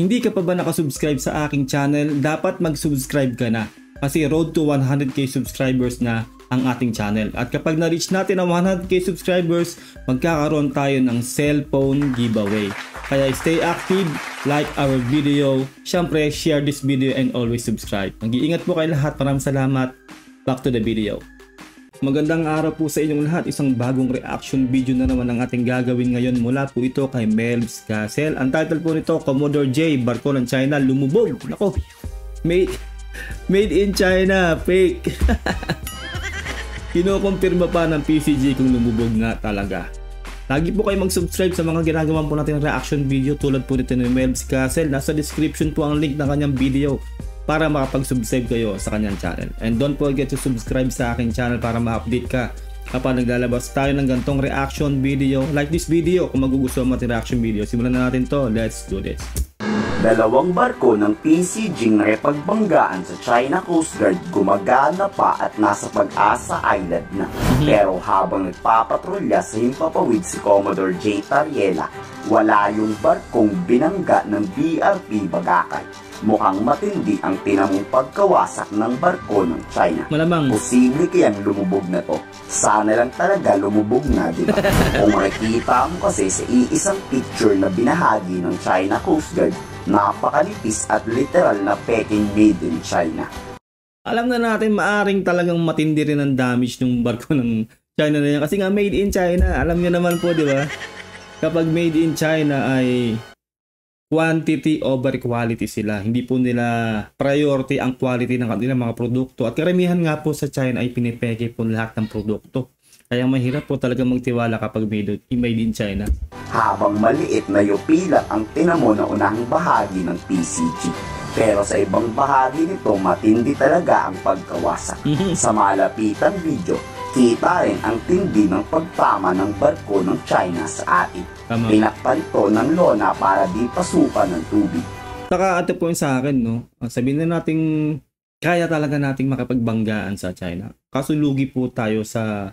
Hindi ka pa ba nakasubscribe sa aking channel? Dapat mag-subscribe ka na kasi road to 100k subscribers na ang ating channel. At kapag na-reach natin ang 100k subscribers, magkakaroon tayo ng cellphone giveaway. Kaya stay active, like our video, syempre share this video and always subscribe. Mag-iingat po kayo lahat. Maraming salamat. Back to the video. Magandang araw po sa inyong lahat. Isang bagong reaction video na naman ang ating gagawin ngayon mula po ito kay Melvs Castle. Ang title po nito, Commodore J, barko ng China, lumubog. Nako, made in China, fake. Kinukumpirma pa ng PCG kung lumubog nga talaga. Lagi po kayo mag-subscribe sa mga ginagawa po natin reaction video tulad po nito ni Melvs Castle. Nasa description po ang link ng kanyang video para makapag-subscribe kayo sa kanyang channel. And don't forget to subscribe sa aking channel para ma-update ka kapag naglalabas tayo ng gantong reaction video. Like this video kung magugustuhan mo ating reaction video. Simulan na natin to. Let's do this. Dalawang barko ng PCG na ipagbanggaan sa China Coast Guard gumagana pa at nasa Pag-asa Island na. Pero habang nagpapatrolya sa himpapawid si Commodore J. Tariela, wala yung barkong binangga ng BRP Bagakay. Mukhang matindi ang tinamong pagkawasak ng barko ng China. Malamang. Posible kayang lumubog na to. Sana lang talaga lumubog na, di ba? Kung makikita mo kasi sa iisang picture na binahagi ng China Coast Guard, napakanipis at literal na peking made in China. Alam na natin maaring talagang matindi rin ang damage ng barko ng China na yan. Kasi nga made in China. Alam niyo naman po, di ba? Kapag made in China ay quantity over quality sila. Hindi po nila priority ang quality ng kanilang mga produkto. At karamihan nga po sa China ay pinipeke po lahat ng produkto. Kaya mahirap po talaga magtiwala kapag made in China. Habang maliit na yupila ang tinamo na unahang bahagi ng PCG. Pero sa ibang bahagi nito matindi talaga ang pagkawasak. Sa malapitan video, kita rin ang tindi ng pagtama ng barko ng China sa atin. Pinakpan ito ng lona para di pasukan ng tubig. Saka ito po yung sa akin, no? Sabihin na natin, kaya talaga nating makapagbanggaan sa China. Kaso lugi po tayo sa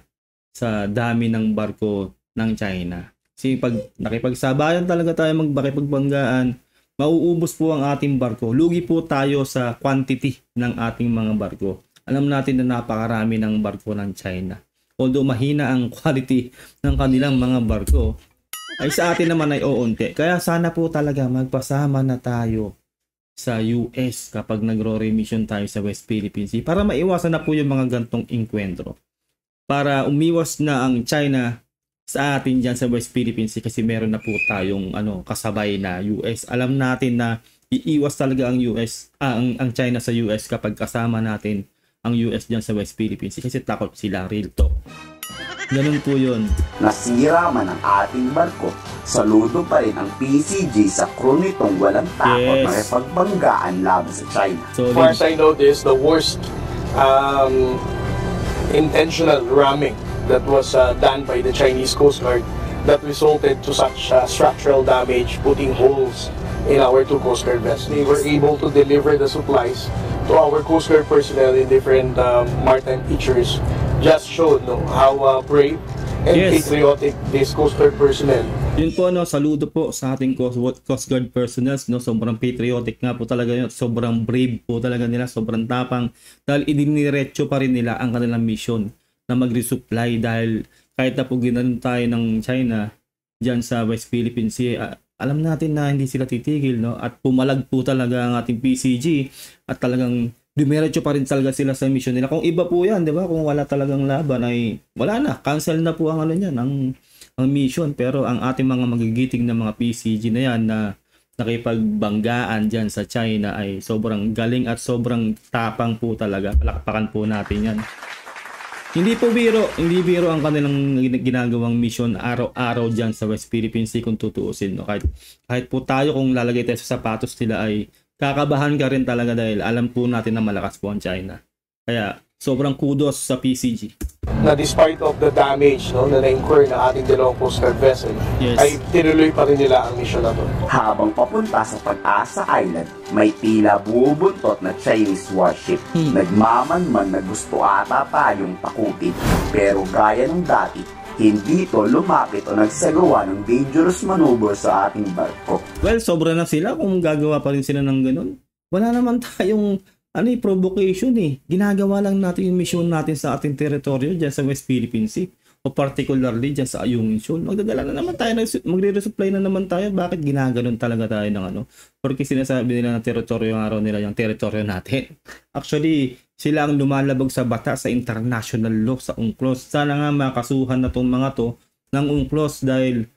dami ng barko ng China. Kasi pag nakipagsabayan talaga tayo magpakipagbanggaan, mauubos po ang ating barko. Lugi po tayo sa quantity ng ating mga barko. Alam natin na napakarami ng barko ng China. Although mahina ang quality ng kanilang mga barko, ay sa atin naman ay oonte. Kaya sana po talaga magpasama na tayo sa US kapag nagro-remission tayo sa West Philippine Sea para maiwasan na po yung mga gantong inkwentro. Para umiwas na ang China sa atin dyan sa West Philippine Sea kasi meron na po tayong kasabay na US. Alam natin na iiwas talaga ang US, ang China sa US kapag kasama natin ang US dyan sa West Philippine Sea kasi takot sila, real talk. Ganun po yun. Nasira man ang ating barko, saludo pa rin ang PCG sa crew nitong walang takot na ipagbanggaan laban sa China. As far as I know, this the worst intentional ramming that was done by the Chinese Coast Guard that resulted to such structural damage, putting holes in our two Coast Guard vessels. They were able to deliver the supplies to our Coast Guard personnel in different maritime features. Just showed how brave and patriotic this Coast Guard personnel. Yun po, saludo po sa ating Coast Guard personnel. Sobrang patriotic nga po talaga yun. Sobrang brave po talaga nila. Sobrang tapang. Dahil idiniretso pa rin nila ang kanilang mission na mag-resupply. Dahil kahit na po ginanon tayo ng China dyan sa West Philippine Sea, alam natin na hindi sila titigil, no? At pumalag po talaga ang ating PCG at talagang dumiretso pa rin talaga sila sa mission nila. Kung iba po yan, di ba? Kung wala talagang laban ay wala na. Cancel na po ang ang mission. Pero ang ating mga magigiting na mga PCG na yan na nakipagbanggaan dyan sa China ay sobrang galing at sobrang tapang po talaga. Palakpakan po natin yan. Hindi biro ang kanilang ginagawang mission araw-araw dyan sa West Philippine Sea kung tutuusin. No? Kahit po tayo kung lalagay tayo sa sapatos nila ay kakabahan ka rin talaga dahil alam po natin na malakas po ang China. Kaya sobrang kudos sa PCG. Na despite of the damage na na-incur na ating dalawang Coast Guard vessel, ay tinuloy pa rin nila ang mission na to. Habang papunta sa Pag-asa Island, may tila bubuntot na Chinese warship. Nagmamanman na gusto ata tayong takutin. Pero gaya ng dati, hindi ito lumapit o nagsagawa ng dangerous maneuver sa ating barko. Well, sobra na sila kung gagawa pa rin sila ng ganun. Wala naman tayong provocation eh. Ginagawa lang natin yung mission natin sa ating teritoryo dyan sa West Philippine Sea o particularly dyan sa Ayungin Shoal. Magdadala na naman tayo, magre-resupply na naman tayo. Bakit ginaganon talaga tayo ng Porque sinasabi nila na teritoryo ng araw nila yung teritoryo natin. Actually, sila ang lumalabag sa batas sa international law, sa UNCLOS. Sana nga makasuhan na tong mga to ng UNCLOS dahil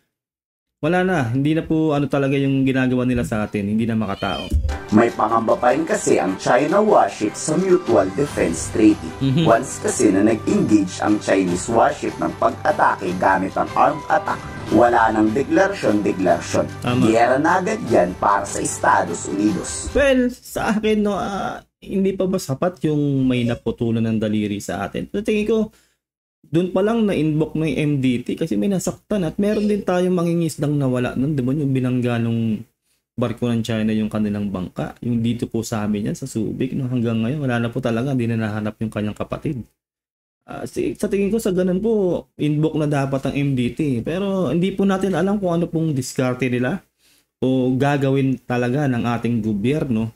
wala na, hindi na po talaga yung ginagawa nila sa atin, hindi na makatao. May pangamba pa rin kasi ang China warship sa Mutual Defense Treaty. Once kasi na nag-engage ang Chinese warship ng pag-atake gamit ang armed attack, wala nang deklarasyon. Giyera na agad yan para sa Estados Unidos. Well, sa akin, hindi pa ba sapat yung may naputulan ng daliri sa atin? So, tingin ko, doon pa lang na-invoke ng MDT kasi may nasaktan at meron din tayong mangingisdang nawala nun. Diba yung binangga nung barko ng China yung kanilang bangka. Yung dito po sa amin yan, sa Subic. Hanggang ngayon, wala na po talaga. Hindi na nahanap yung kanyang kapatid. Sa tingin ko sa ganun po, invoke na dapat ang MDT. Pero hindi po natin alam kung ano pong diskarte nila o gagawin talaga ng ating gobyerno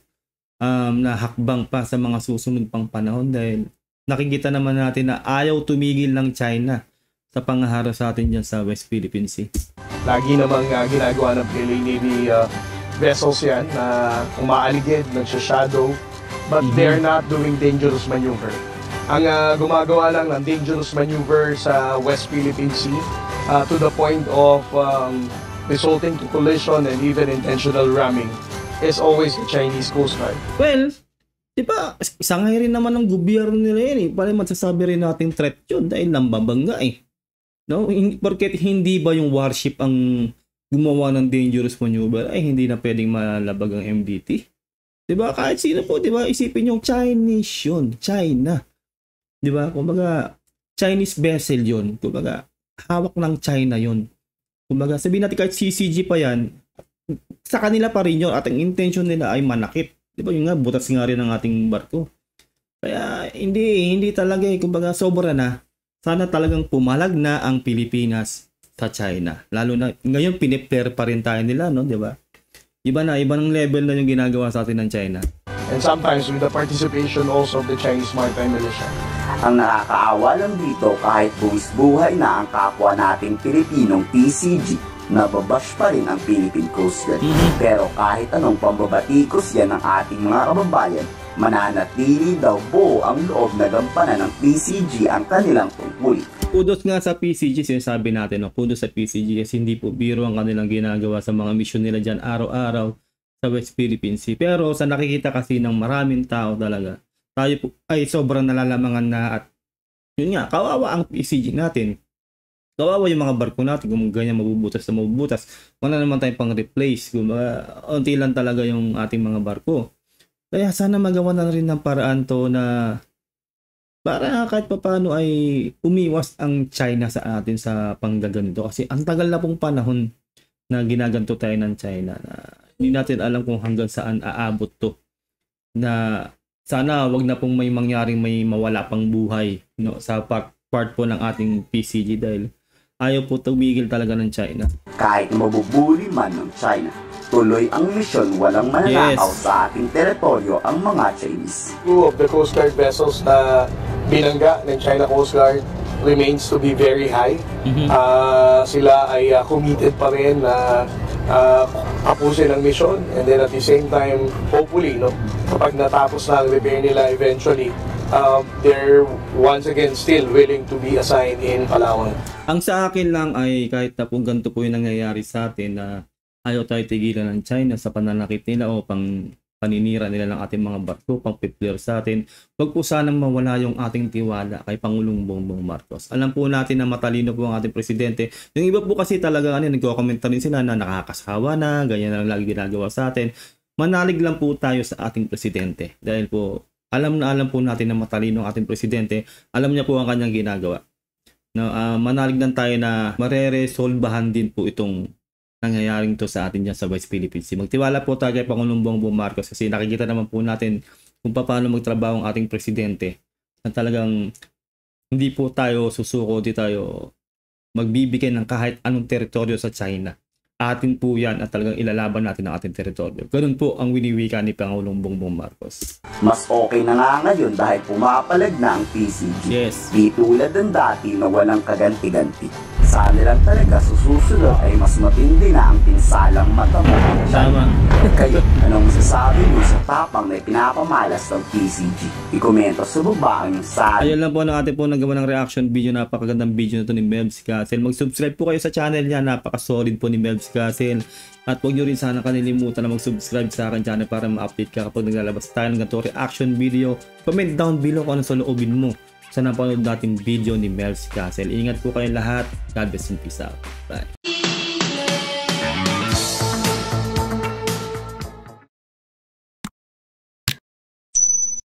na hakbang pa sa mga susunod pang panahon dahil nakikita naman natin na ayaw tumigil ng China sa pangahara sa atin dyan sa West Philippine Sea. Lagi namang ginagawa ng Philippine Navy vessels yan na umaaligid, nagsha-shadow, but they're not doing dangerous maneuver. Ang gumagawa lang ng dangerous maneuver sa West Philippine Sea to the point of resulting to collision and even intentional ramming is always the Chinese Coast Guard. Well, diba, isangay rin naman ng gobyerno nila yan eh. Parang masasabi rin natin threat yun dahil nambabangga eh. No? Porket hindi ba yung warship ang gumawa ng dangerous maneuver ay hindi na pwedeng malabag ang MDT? Diba? Kahit sino po, diba? Isipin yung Chinese yun. China. Diba? Kumbaga, Chinese vessel yun. Kumbaga, hawak ng China yun. Kumbaga, sabihin natin kahit CCG pa yan, sa kanila pa rin yun at ang intention nila ay manakit. Diba yung nga, butas nga rin ang ating barko. Kaya hindi talaga eh. Kumbaga sobra na. Sana talagang pumalag na ang Pilipinas sa China. Lalo na ngayon pinipare pa rin tayo nila, no? Diba? Iba ng level na yung ginagawa sa atin ng China. And sometimes with the participation also of the Chinese Maritime Militia. Ang nakakaawa lang dito kahit buwis buhay na ang kapwa nating Pilipinong PCG, nababash pa rin ang Philippine Coast Guard. Pero kahit anong pambabatikos yan ng ating mga kababayan, mananatili daw buo ang loob na gampanan ng PCG ang kanilang tungkulin. Kudos nga sa PCG, sinasabi natin, no? Kudos sa PCG kasi hindi po biro ang kanilang ginagawa sa mga mission nila dyan araw-araw sa West Philippine Sea. Pero sa nakikita kasi ng maraming tao talaga, tayo po ay sobrang nalalamangan na at yun nga, kawawa ang PCG natin. Kawawa yung mga barko natin kung ganyan mabubutas na mabubutas. Wala naman tayong pang-replace. Unti lang talaga yung ating mga barko. Kaya sana magawa na rin ng paraan to na para kahit paano ay umiwas ang China sa atin sa panggaganito. Kasi ang tagal na pong panahon na ginaganto tayo ng China. Hindi natin alam kung hanggang saan aabot to. Na sana wag na pong may mangyaring may mawala pang buhay, no, sa part po ng ating PCG dahil ayaw po tumigil talaga ng China. Kahit mabubuli man ng China, tuloy ang misyon, walang mananakaw sa ating teritoryo ang mga Chinese. Two of the Coast Guard vessels na binangga ng China Coast Guard remains to be very high. Sila ay committed pa rin na tapusin ang mission, and then at the same time, hopefully, no, kapag natapos na ang repair nila eventually, they're once again still willing to be assigned in Palawan. Ang sa akin lang ay kahit na po ganito po yung nangyayari sa atin na ayaw tayo tigilan ng China sa pananakit nila o paninira nila ng ating mga barko, pang pipler sa atin. Huwag po sanang mawala yung ating tiwala kay Pangulong Bongbong Marcos. Alam po natin na matalino po ang ating presidente. Yung iba po kasi talaga nagko-komenta rin sila na nakakasawa na, ganyan na lang lagi ginagawa sa atin. Manalig lang po tayo sa ating presidente. Dahil po, alam po natin na matalino ang ating presidente. Alam niya po ang kanyang ginagawa. Manalig lang tayo na mareresolbahan din po itong nangyayaring to sa atin dyan sa West Philippine Sea. Magtiwala po tayo kay Pangulong Bongbong Marcos kasi nakikita naman po natin kung paano magtrabaho ang ating presidente na talagang hindi po tayo susuko, magbibigay ng kahit anong teritoryo sa China. Atin po yan at talagang ilalaban natin ang ating teritoryo. Ganun po ang winiwika ni Pangulong Bongbong Marcos. Mas okay na nga ngayon dahil pumapalag na ang PCG. Yes. Di tulad ng dati na walang kaganti-ganti. Sana lang talaga susunod ay mas matindi na ang pinsalang mata mo. Tama. Kayo, anong masasabi mo sa tapang na pinapamalas ng PCG? I-komento sa baba ang saan. Ayun lang po na atin po nagawa ng reaction video. Napakagandang video na to ni Melvs Castle. Mag-subscribe po kayo sa channel niya. Napaka-solid po ni Melvs Castle. At huwag nyo rin sana kanilimutan na mag-subscribe sa akin channel para ma-update ka kapag naglalabas tayo ng ganito reaction video. Comment down below kung ano sa loobin mo sa napanood nating video ni Melvs Castle. Ingat po kayong lahat. God bless and peace out. Bye.